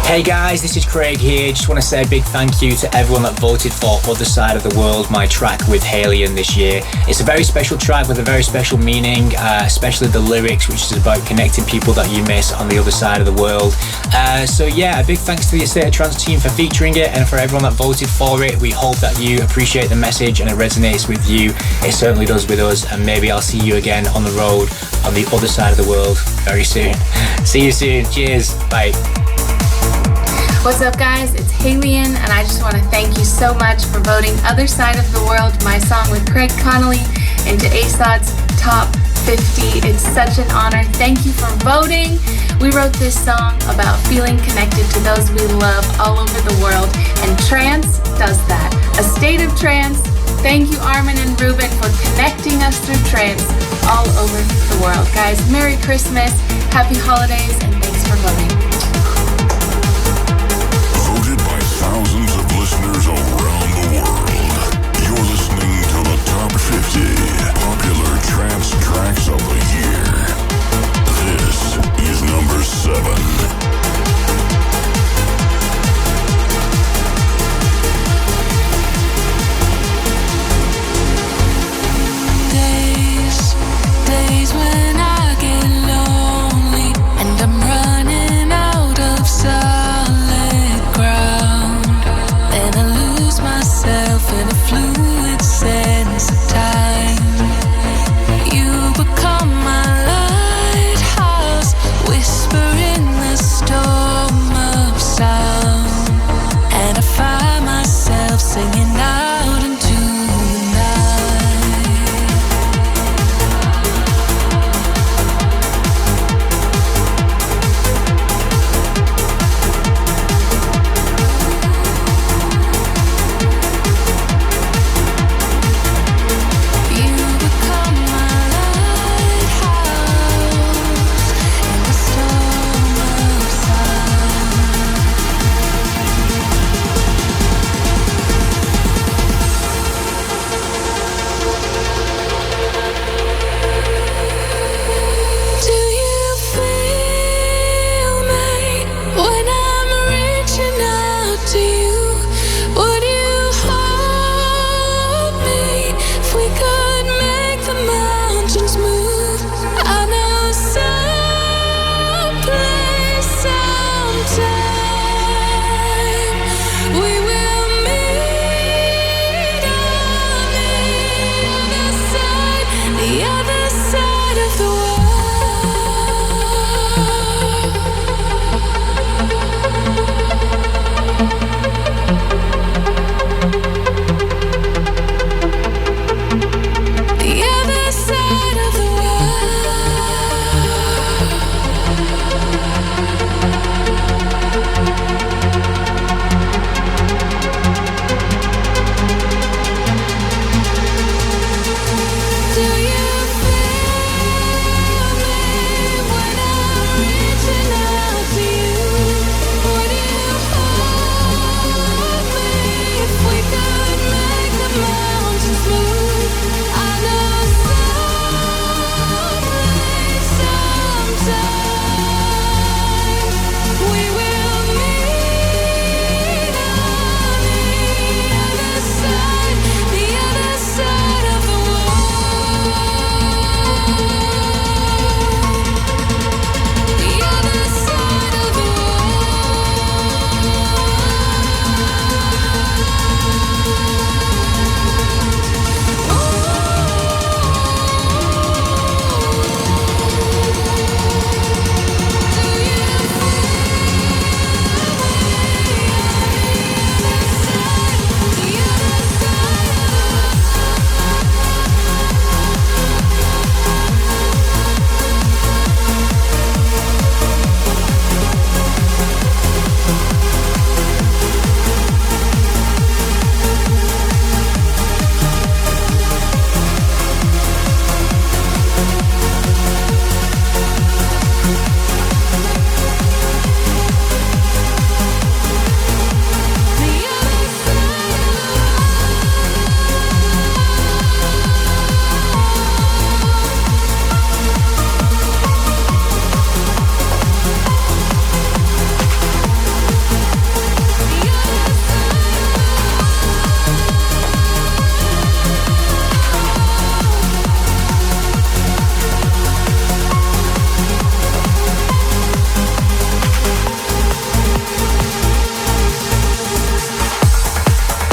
Hey guys, this is Craig here. Just want to say a big thank you to everyone that voted for Other Side of the World, my track with Halion this year. It's a very special track with a very special meaning, especially the lyrics, which is about connecting people that you miss on the other side of the world. So yeah, a big thanks to the State of Trance team for featuring it and for everyone that voted for it. We hope that you appreciate the message and it resonates with you. It certainly does with us, and maybe I'll see you again on the road on the other side of the world very soon. See you soon. Cheers. Bye. What's up, guys? It's Halion, and I just want to thank you so much for voting Other Side of the World, my song with Craig Connolly, into ASOT's Top 50. It's such an honor. Thank you for voting. We wrote this song about feeling connected to those we love all over the world, and trance does that. A state of trance. Thank you, Armin and Ruben, for connecting us through trance all over the world. Guys, Merry Christmas, Happy Holidays, and thanks for voting. Thousands of listeners around the world. You're listening to the Top 50 Popular Trance Tracks of the Year. This is number 7. Days when I get lonely and I'm running out of solid ground. Then I lose myself in a fluid sense of time. You become my love.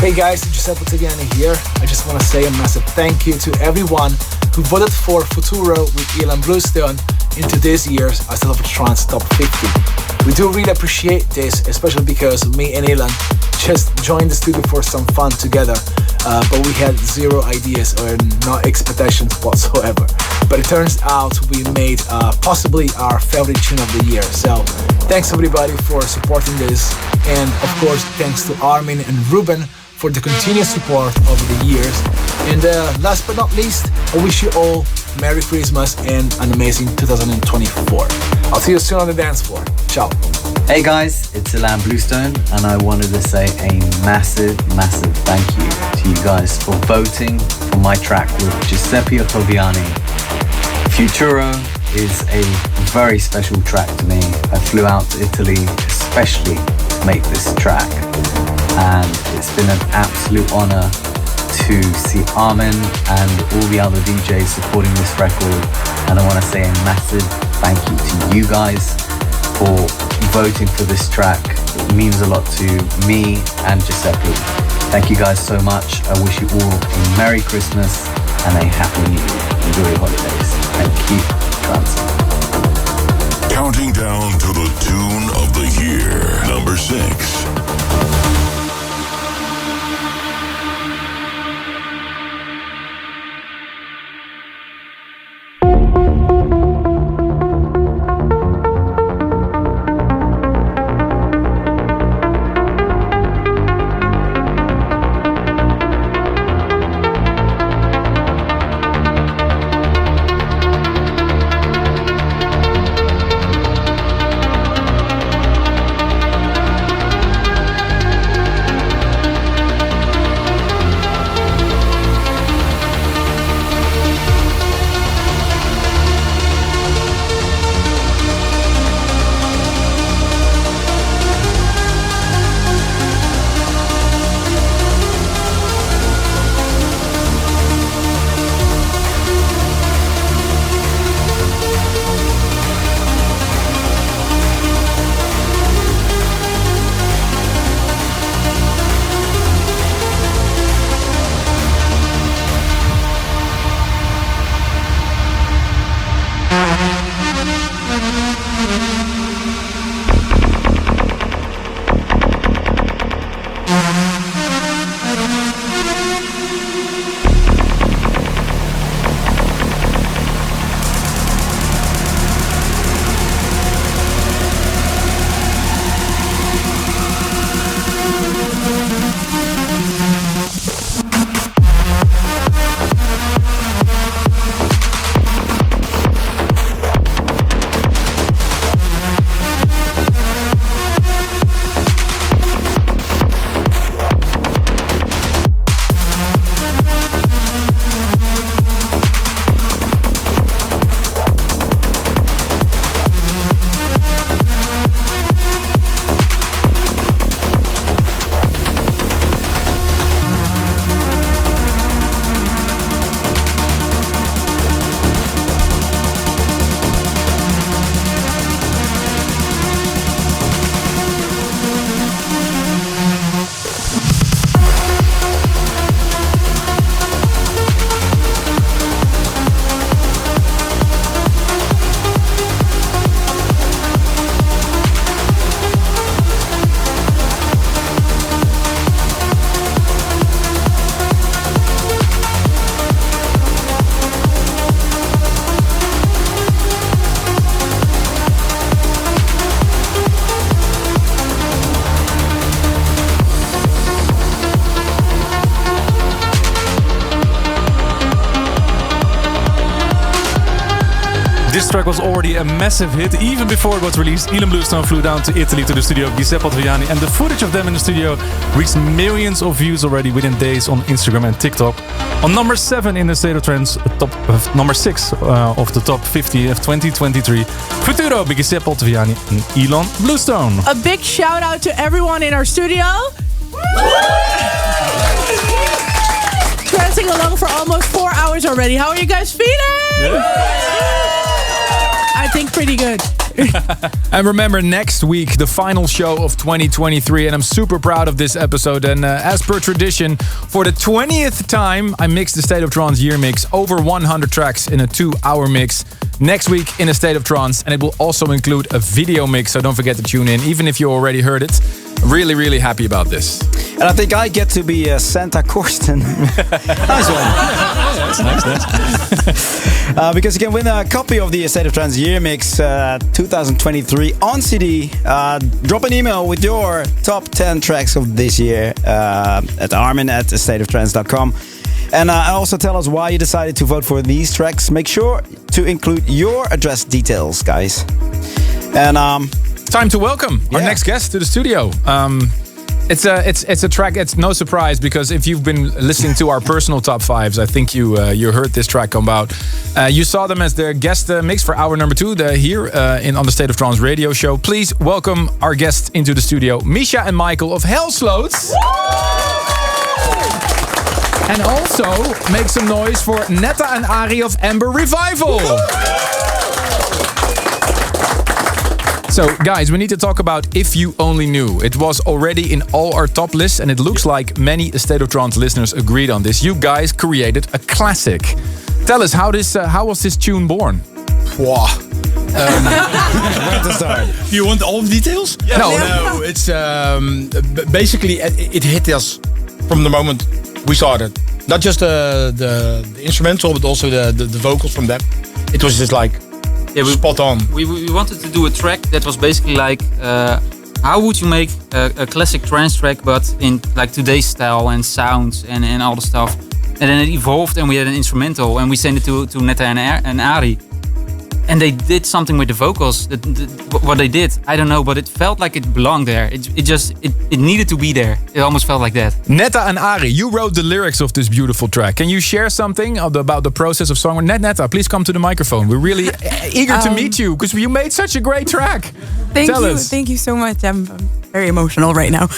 Hey guys, Giuseppe Taviani here. I just want to say a massive thank you to everyone who voted for Futuro with Ilan Bluestone into this year's I Still Love Trance Top 50. We do really appreciate this, especially because me and Ilan just joined the studio for some fun together, but we had zero ideas or no expectations whatsoever. But it turns out we made possibly our favorite tune of the year. So thanks everybody for supporting this, and of course thanks to Armin and Ruben for the continuous support over the years. And last but not least, I wish you all Merry Christmas and an amazing 2024. I'll see you soon on the dance floor. Ciao. Hey guys, it's Ilan Bluestone, and I wanted to say a massive thank you to you guys for voting for my track with Giuseppe Ottaviani. Futuro is a very special track to me. I flew out to Italy especially to make this track, and it's been an absolute honor to see Armin and all the other DJs supporting this record. And I want to say a massive thank you to you guys for voting for this track. It means a lot to me and Giuseppe. Thank you guys so much. I wish you all a Merry Christmas and a Happy New Year. Enjoy your holidays and keep trancing. Counting down to the tune of the year, number 6. This track was already a massive hit. Even before it was released, Ilan Bluestone flew down to Italy to the studio of Giuseppe Ottaviani, and the footage of them in the studio reached millions of views already within days on Instagram and TikTok. On number 7 in the State of Trance, number 6 of the top 50 of 2023, Futuro by Giuseppe Ottaviani and Ilan Bluestone. A big shout out to everyone in our studio. Trancing along for almost 4 hours already. How are you guys feeling? Yeah. I think pretty good. And remember, next week, the final show of 2023. And I'm super proud of this episode. And as per tradition, for the 20th time, I mixed the State of Trance year mix. Over 100 tracks in a 2-hour mix. Next week in a State of Trance. And it will also include a video mix. So don't forget to tune in, even if you already heard it. Really, really happy about this. And I think I get to be Santa Corsten. Nice one. That's nice. Because you can win a copy of the State of Trance Year Mix 2023 on CD. Drop an email with your top 10 tracks of this year at armin@stateoftrance.com. And also tell us why you decided to vote for these tracks. Make sure to include your address details, guys. And time to welcome our next guest to the studio. It's a track. It's no surprise because if you've been listening to our personal top fives, I think you heard this track come out. You saw them as the guest mix for hour number 2 here on the State of Trance radio show. Please welcome our guests into the studio, Misha and Michael of Hellsloot. And also make some noise for Netta and Ari of Ember Revival. So, guys, we need to talk about If You Only Knew. It was already in all our top lists, and it looks like many State of Trance listeners agreed on this. You guys created a classic. Tell us, how was this tune born? Wow. Where to start? You want all the details? Yeah. No. It's basically it hit us from the moment we started. Not just the instrumental, but also the vocals from that. It was just like spot on. We wanted to do a track that was basically like how would you make a classic trance track but in like today's style and sounds and all the stuff. And then it evolved and we had an instrumental and we sent it to Netta and Ari. And they did something with the vocals. What they did, I don't know, but it felt like it belonged there. It needed to be there. It almost felt like that. Netta and Ari, you wrote the lyrics of this beautiful track. Can you share something about the process of songwriting? Netta, please come to the microphone. We're really eager to meet you because you made such a great track. Thank you so much. I'm very emotional right now.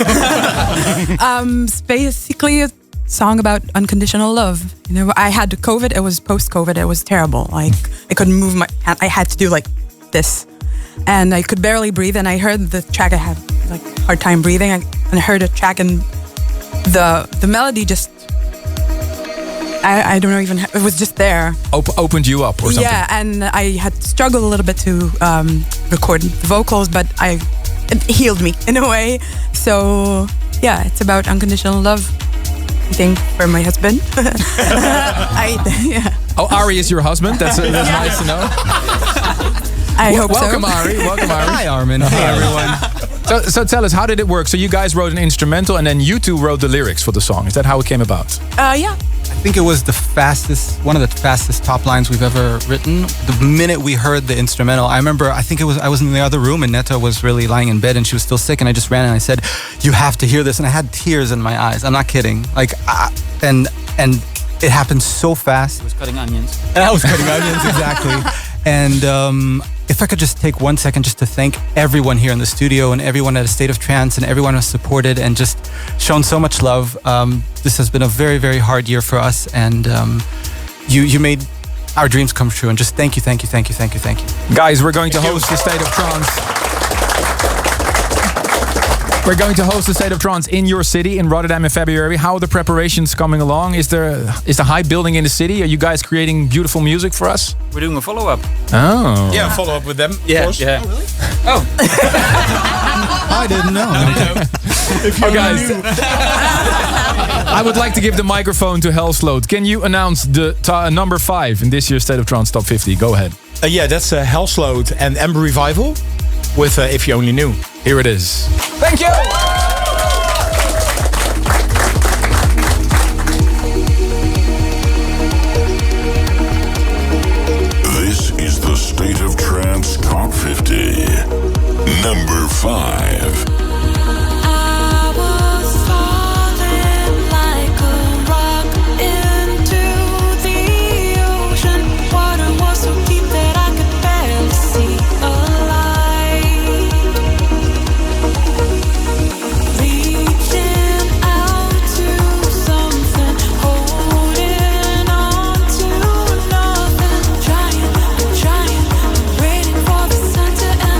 It's basically a song about unconditional love. You know, I had COVID. It was post-COVID. It was terrible. Like I couldn't move my hand. I had to do like this, and I could barely breathe. And I heard the track. I had like a hard time breathing. And I heard a track, and the melody just. I don't know even. It was just there. Opened you up or something. Yeah, and I had struggled a little bit to record the vocals, but it healed me in a way. So yeah, it's about unconditional love. I think for my husband. Oh, Ari is your husband? That's nice to know. I hope welcome, so. Ari. Welcome, Ari. Hi, Armin. Hey, everyone. So tell us, how did it work? So you guys wrote an instrumental and then you two wrote the lyrics for the song. Is that how it came about? Yeah. I think it was one of the fastest top lines we've ever written. The minute we heard the instrumental, I remember, I was in the other room and Netta was really lying in bed and she was still sick, and I just ran and I said, "You have to hear this." And I had tears in my eyes. I'm not kidding. Like, and it happened so fast. I was cutting onions. And I was cutting onions, exactly. And if I could just take 1 second just to thank everyone here in the studio and everyone at A State of Trance and everyone who has supported and just shown so much love. This has been a very, very hard year for us, and you made our dreams come true. And just thank you. Guys, we're going to host the State of Trance. We're going to host the State of Trance in your city, in Rotterdam, in February. How are the preparations coming along? Is the hype building in the city? Are you guys creating beautiful music for us? We're doing a follow-up. Oh. Yeah, follow up with them. Yeah. Of course. Yeah. Oh, really? Oh. I didn't know. Oh, guys. I would like to give the microphone to Hellsloot. Can you announce the number 5 in this year's State of Trance Top 50? Go ahead. Yeah, that's Hellsloot and Ember Revival with If You Only Knew. Here it is. Thank you! This is the State of Trance Top 50. Number 5. Trying, waiting for the sun to end.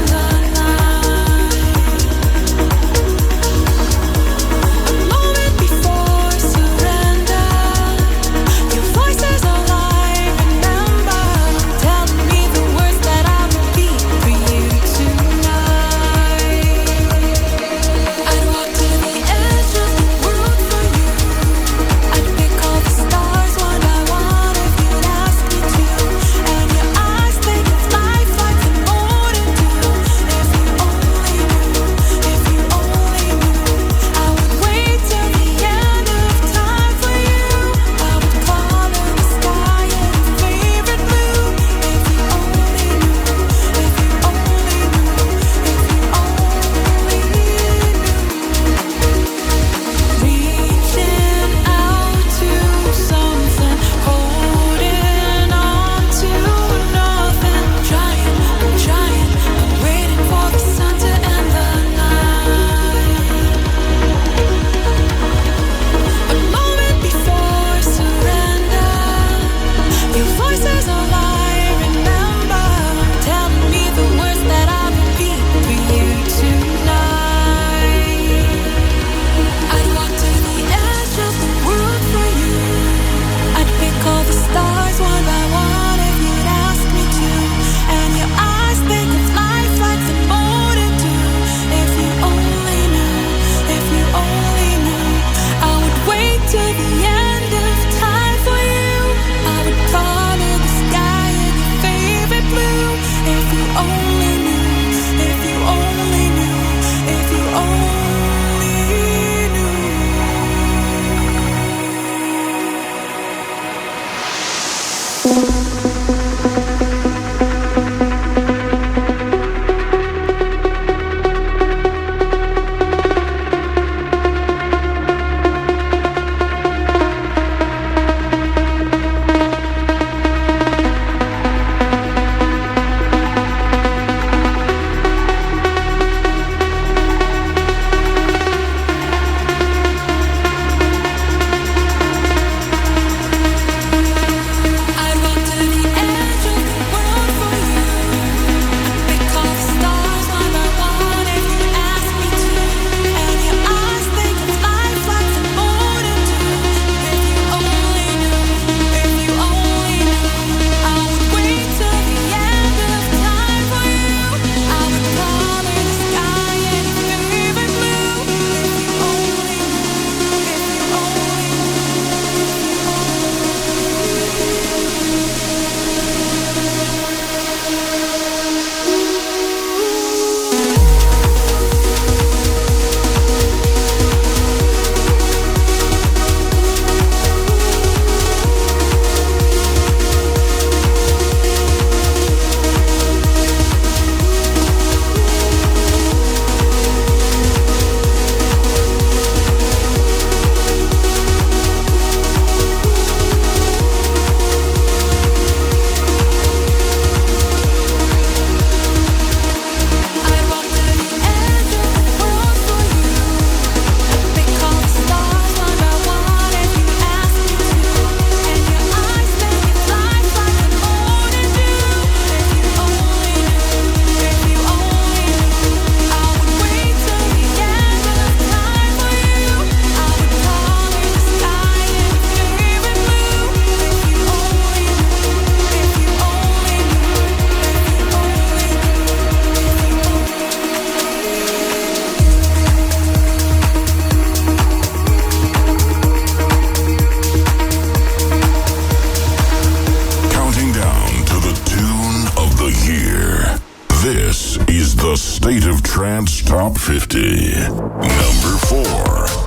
The State of Trance Top 50. Number 4.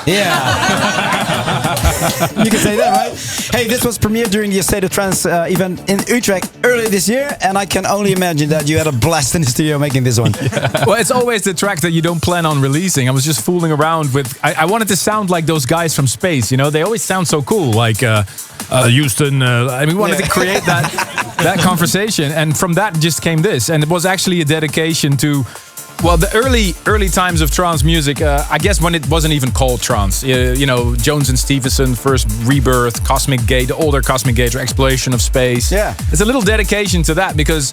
Yeah. You can say that, right? Hey, this was premiered during the State of Trance event in Utrecht earlier this year, and I can only imagine that you had a blast in the studio making this one. Yeah. Well, it's always the track that you don't plan on releasing. I was just fooling around with... I wanted to sound like those guys from space, you know? They always sound so cool, like Houston. We wanted to create that conversation, and from that just came this. And it was actually a dedication to... Well, the early times of trance music, I guess when it wasn't even called trance. You know, Jones and Stevenson, first Rebirth, Cosmic Gate, the older Cosmic Gate, or Exploration of Space. Yeah. It's a little dedication to that because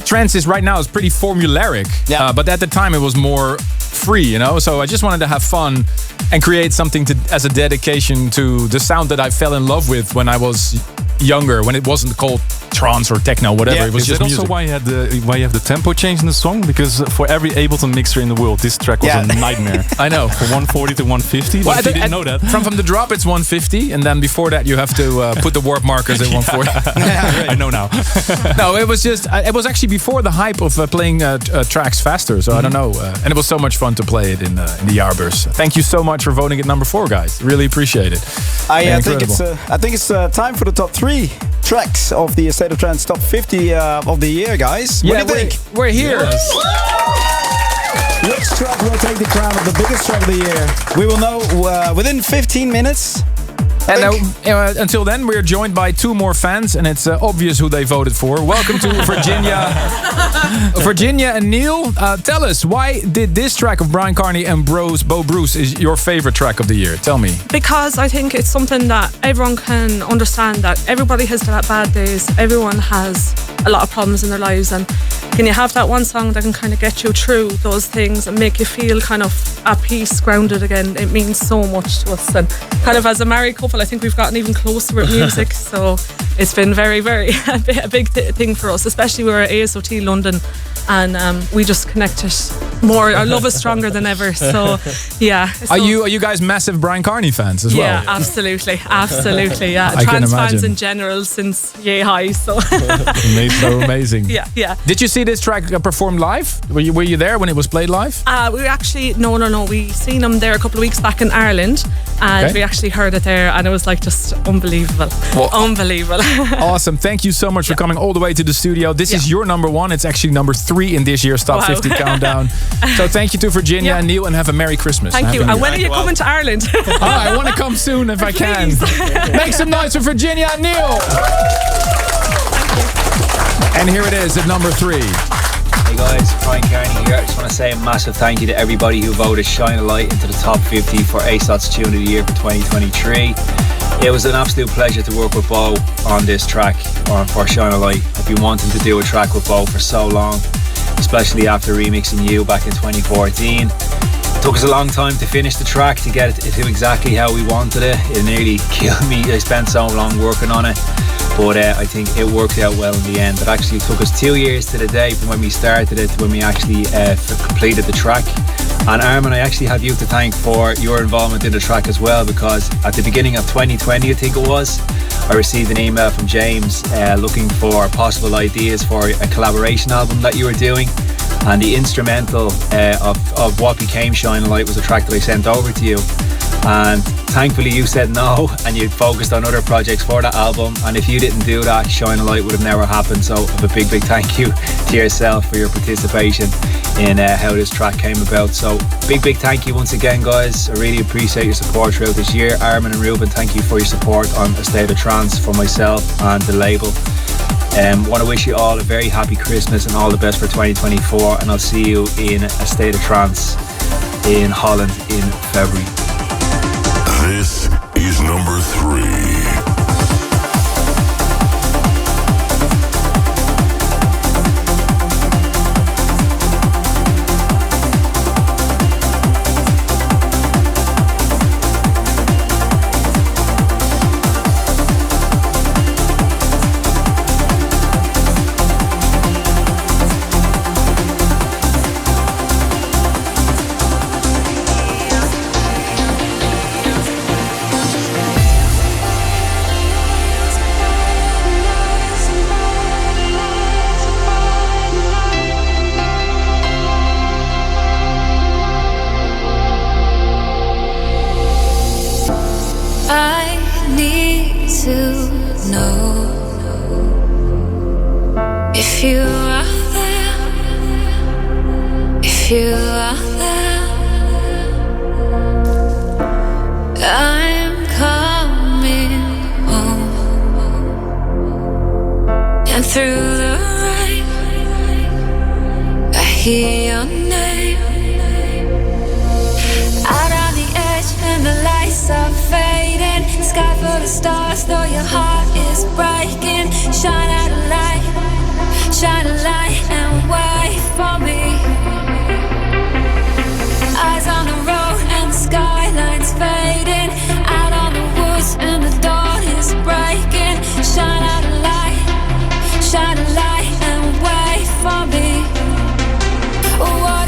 trance is right now is pretty formulaic. Yeah. But at the time it was more free, you know? So I just wanted to have fun and create something as a dedication to the sound that I fell in love with when I was younger, when it wasn't called trance or techno, whatever. Yeah, it was is just that music. also why you have the tempo change in the song? Because for every Ableton mixer in the world, this track was a nightmare. I know. From 140 to 150. Well, But you didn't know that. From the drop, it's 150, and then before that, you have to put the warp markers at 140. I know now. No, it was just. It was actually before the hype of playing tracks faster. So I don't know, and it was so much fun to play it in the Jaarbeurs. Thank you so much for voting it number 4, guys. Really appreciate it. I think it's time for the top 3 tracks of the State of Trance Top 50 of the year, guys. What do you think? We're here. Yes. Which track will take the crown of the biggest track of the year? We will know within 15 minutes. And until then, we're joined by two more fans, and it's obvious who they voted for. Welcome to Virginia. Virginia and Neil, tell us, why did this track of Brian Carney and Bo Bruce is your favorite track of the year? Tell me. Because I think it's something that everyone can understand, that everybody has bad days, everyone has a lot of problems in their lives, and can you have that one song that can kind of get you through those things and make you feel kind of at peace, grounded again? It means so much to us, and kind of as a married couple, I think we've gotten even closer with music. So it's been very, very a big thing for us, especially we're at ASOT London, and we just connected more. Our love is stronger than ever. So yeah. Are you guys massive Brian Carney fans as well? Yeah, absolutely. Yeah, I trans can fans imagine. in general since yay high. So So amazing. Yeah. Did you see this track performed live? Were you there when it was played live? We actually no. We seen them there a couple of weeks back in Ireland, and Okay. we actually heard it there, and it was like just unbelievable. Unbelievable. Awesome. Thank you so much for coming all the way to the studio. This is your number one. It's actually number 3 in this year's Top Wow. 50 Countdown. So thank you to Virginia and Neil, and have a Merry Christmas. Thank Happy you. New And when Year. are you coming to Ireland? I want to come soon if I can. Make some noise for Virginia and Neil. And here it is at number 3. Hey guys, Brian Carney here. I just want to say a massive thank you to everybody who voted Shine a Light into the top 50 for ASOT's Tune of the Year for 2023. It was an absolute pleasure to work with Bo on this track for Shine a Light. I've been wanting to do a track with Bo for so long, especially after remixing You back in 2014. It took us a long time to finish the track, to get it to exactly how we wanted it. It nearly killed me. I spent so long working on it. But I think it worked out well in the end. It actually took us 2 years to the day from when we started it to when we actually completed the track. And Armin, I actually have you to thank for your involvement in the track as well, because at the beginning of 2020, I think it was, I received an email from James looking for possible ideas for a collaboration album that you were doing. And the instrumental of what became Shine a Light was a track that I sent over to you. And thankfully you said no, and you focused on other projects for that album. And if you didn't do that, Shine a Light would have never happened. So a big thank you to yourself for your participation in how this track came about. So big thank you once again, guys. I really appreciate your support throughout this year. Armin and Ruben, thank you for your support on A State of Trance for myself and the label. Want to wish you all a very happy Christmas and all the best for 2024, and I'll see you in A State of Trance in Holland in February. This is number 3. I need to know if you are there, if you are there. I'm coming home, and through the rain I hear your name. Out on the edge and the lights are fading, sky full of stars, though your heart is breaking. Shine out a light and wait for me. Eyes on the road and the skyline's fading. Out on the woods and the dawn is breaking. Shine out a light and wait for me. What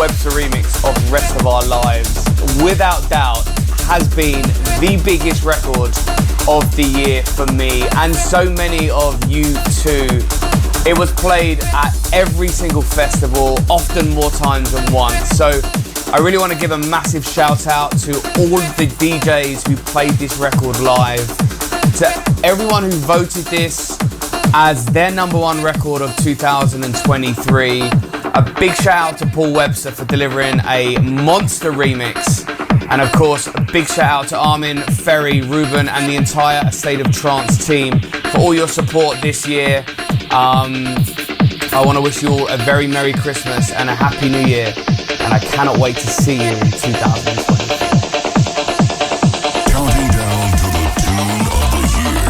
Webster remix of Rest of Our Lives, without doubt, has been the biggest record of the year for me, and so many of you too. It was played at every single festival, often more times than once. So I really want to give a massive shout out to all of the DJs who played this record live, to everyone who voted this as their #1 record of 2023. A big shout out to Paul Webster for delivering a monster remix. And of course, a big shout out to Armin, Ferry, Ruben, and the entire A State of Trance team for all your support this year. I want to wish you all a very Merry Christmas and a Happy New Year. And I cannot wait to see you in 2020. Counting down to the tune of the year.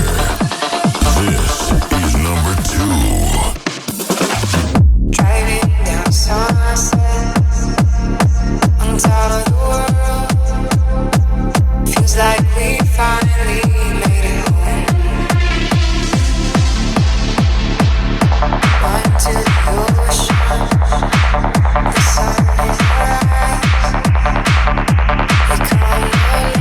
This is number 2. Driving down Sunset on top of the world. Feels like we finally made it home. Run to the ocean. The sun is bright. We come alive.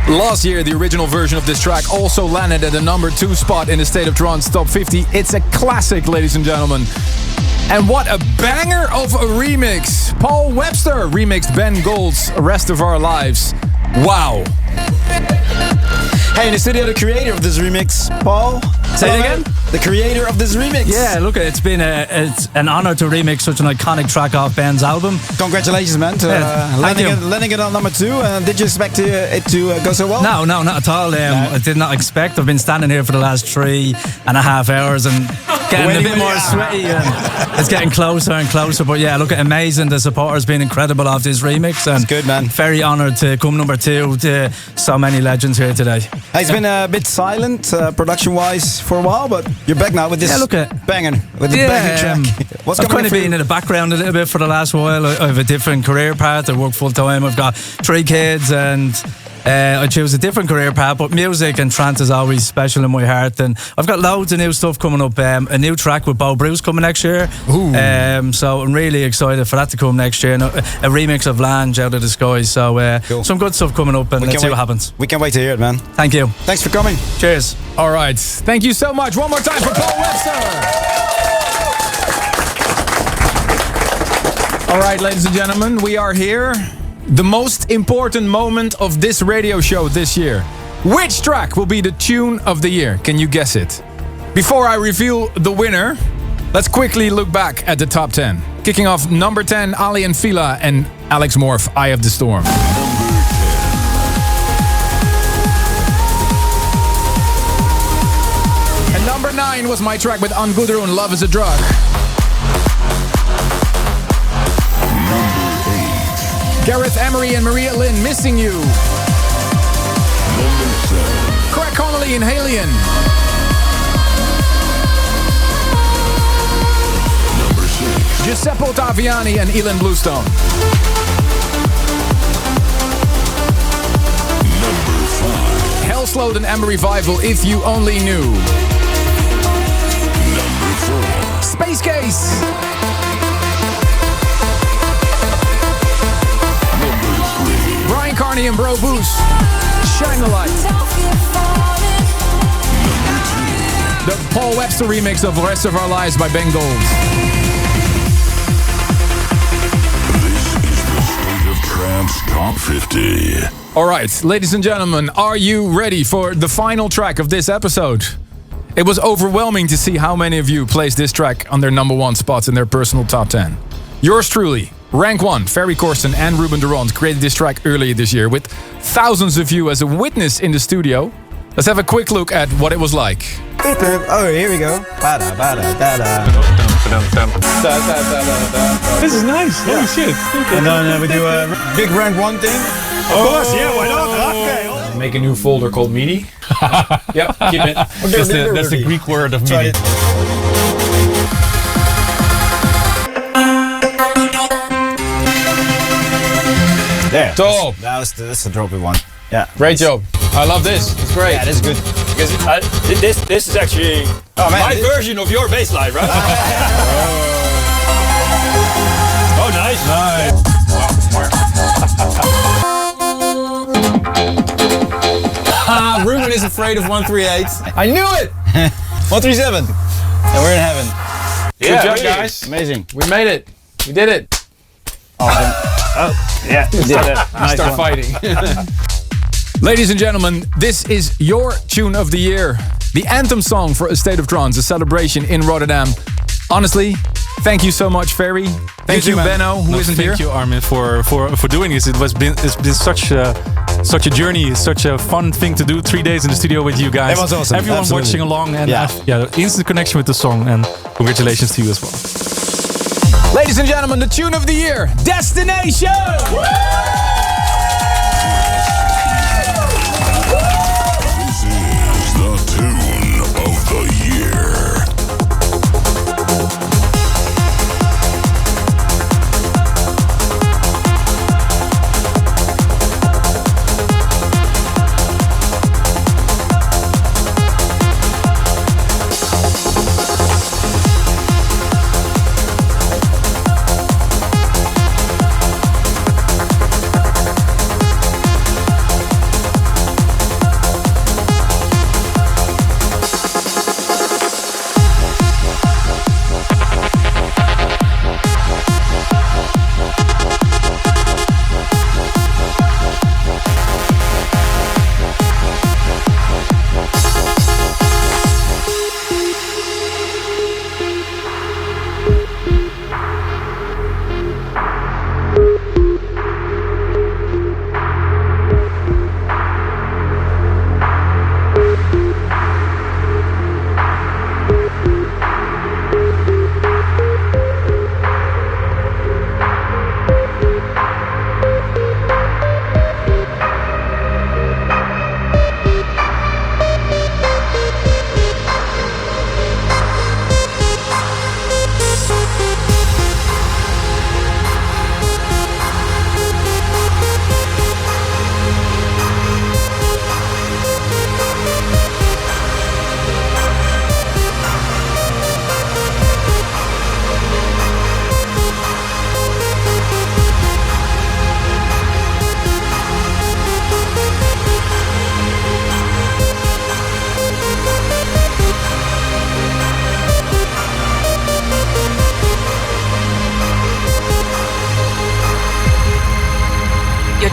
Last year, the original version of this track also landed at the number 2 spot in the State of Trance Top 50. It's a classic, ladies and gentlemen. And what a banger of a remix. Paul Webster remixed Ben Gold's Rest of Our Lives. Wow. Hey, in the studio, the creator of this remix, Paul. Say it again? The creator of this remix. Yeah, look, it's been it's an honor to remix such an iconic track off Ben's album. Congratulations, man, to landing it on number 2. Did you expect it to go so well? No, not at all. I did not expect. I've been standing here for the last 3.5 hours and getting a bit more sweaty. And it's getting closer and closer. But yeah, look, amazing. The support has been incredible of this remix. And good, man. Very honoured to come number 2 to so many legends here today. It's been a bit silent production-wise for a while, but you're back now with this banging track. What's I've coming kind of for been you? in the background a little bit for the last while. I have a different career path. I work full time. I've got 3 kids and I choose a different career path, but music and trance is always special in my heart. And I've got loads of new stuff coming up. A new track with Bo Bruce coming next year. So I'm really excited for that to come next year. And a remix of Lange, Out of the Sky. So some good stuff coming up, and let's see what happens. We can't wait to hear it, man. Thank you. Thanks for coming. Cheers. All right. Thank you so much. One more time for Paul Webster. All right, ladies and gentlemen, we are here. The most important moment of this radio show this year. Which track will be the tune of the year? Can you guess it? Before I reveal the winner, let's quickly look back at the top 10. Kicking off number 10, Ali and Fila and Alex Morph, Eye of the Storm. And number 9 was my track with An Gudrun, Love is a Drug. Gareth Emery and Maria Lynn, Missing You. Craig Connolly and Halion. Giuseppe Ottaviani and Ilan Bluestone. Hellslode and Amber Revival, If You Only Knew. Space Case. Brian Carney and Bro Boost, Shine the Light. The Paul Webster remix of Rest of Our Lives by Ben Gold. State of Trance Top 50. All right, ladies and gentlemen, are you ready for the final track of this episode? It was overwhelming to see how many of you placed this track on their number 1 spots in their personal top 10. Yours truly, Rank 1, Ferry Corsten and Ruben Durand created this track earlier this year with thousands of you as a witness in the studio. Let's have a quick look at what it was like. Oh, here we go. This is nice. Holy shit. And then we do a big Rank 1 thing. Of course, yeah, why not? Okay. Make a new folder called MIDI. Yep, keep it. That's the Greek word of MIDI. There. Top. That's the droppy one. Yeah. Great job. I love this. It's great. Yeah, this is good. Because this is actually my version of your bass line, right? Oh, nice. Ruben is afraid of 138. I knew it! 137. And we're in heaven. Good job, guys. Amazing. We made it. We did it. Awesome. Oh, yeah. Nice start fighting. Ladies and gentlemen, this is your tune of the year. The anthem song for A State of Trance, a celebration in Rotterdam. Honestly, thank you so much, Ferry. Thank you, Benno, who isn't here. Thank you, Armin, for doing this. It's been such a journey, such a fun thing to do. 3 days in the studio with you guys. It was awesome. Everyone Absolutely. watching along, and instant connection with the song. And congratulations to you as well. Ladies and gentlemen, the tune of the year, Destination! This is the tune of the year.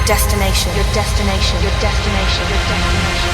destination, your destination, your destination, your destination.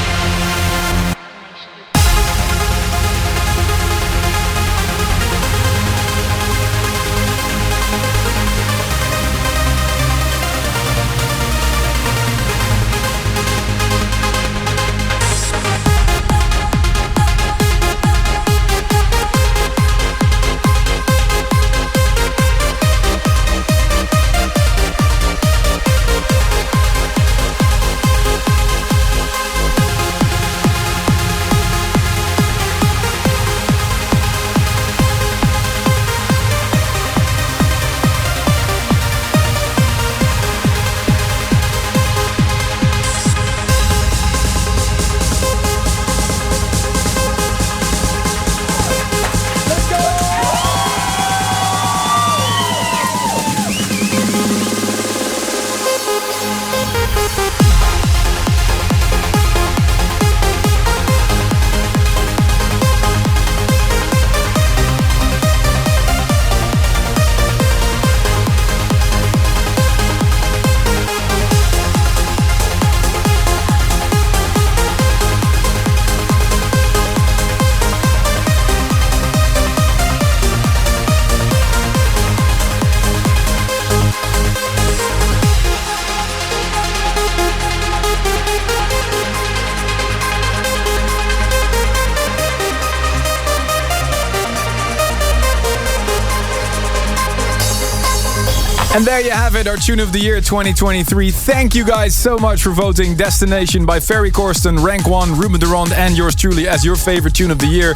And there you have it, our Tune of the Year 2023. Thank you guys so much for voting Destination by Ferry Corsten, Rank 1, Ruben de Ronde, and yours truly as your favorite Tune of the Year.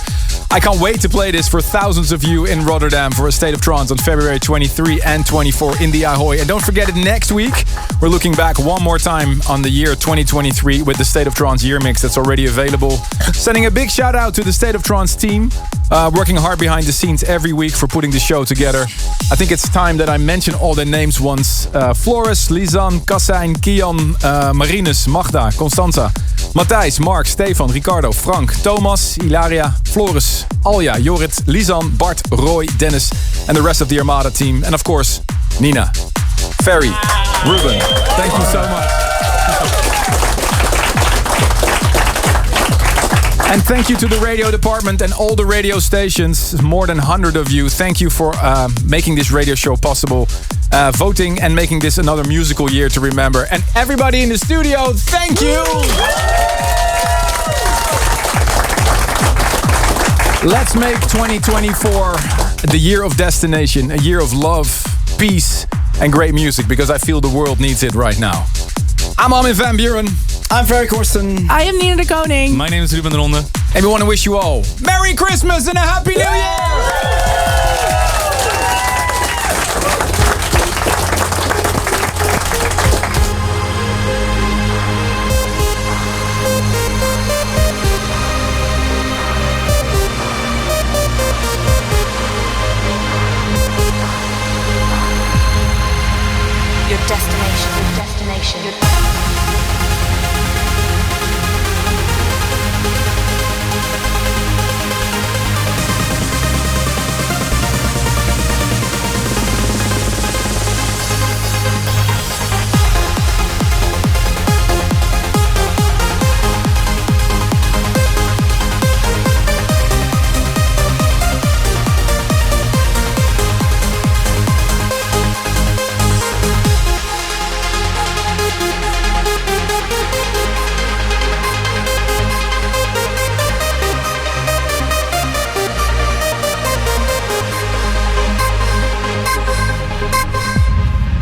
I can't wait to play this for thousands of you in Rotterdam for a State of Trance on February 23 and 24 in the Ahoy. And don't forget it, next week, we're looking back one more time on the year 2023 with the State of Trance Year Mix that's already available. Sending a big shout out to the State of Trance team, working hard behind the scenes every week for putting the show together. I think it's time that I mention all their names once. Floris, Lisanne, Kassijn, Kian, Marinus, Magda, Constanza, Matthijs, Mark, Stefan, Ricardo, Frank, Thomas, Ilaria, Floris, Alja, Jorrit, Lisanne, Bart, Roy, Dennis, and the rest of the Armada team. And of course, Nina, Ferry, Ruben. Thank you so much. And thank you to the radio department and all the radio stations, more than 100 of you. Thank you for making this radio show possible, voting and making this another musical year to remember. And everybody in the studio, thank you! Let's make 2024 the year of destination, a year of love, peace, and great music, because I feel the world needs it right now. I'm Armin van Buuren. I'm Ferry Corsten. I am Nina de Koning. My name is Ruben de Ronde. And we want to wish you all Merry Christmas and a Happy New Year! Your destination, your destination, your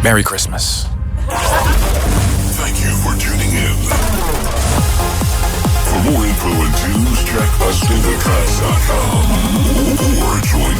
Merry Christmas. Thank you for tuning in. For more info and tunes, check StateOfTrance.com or join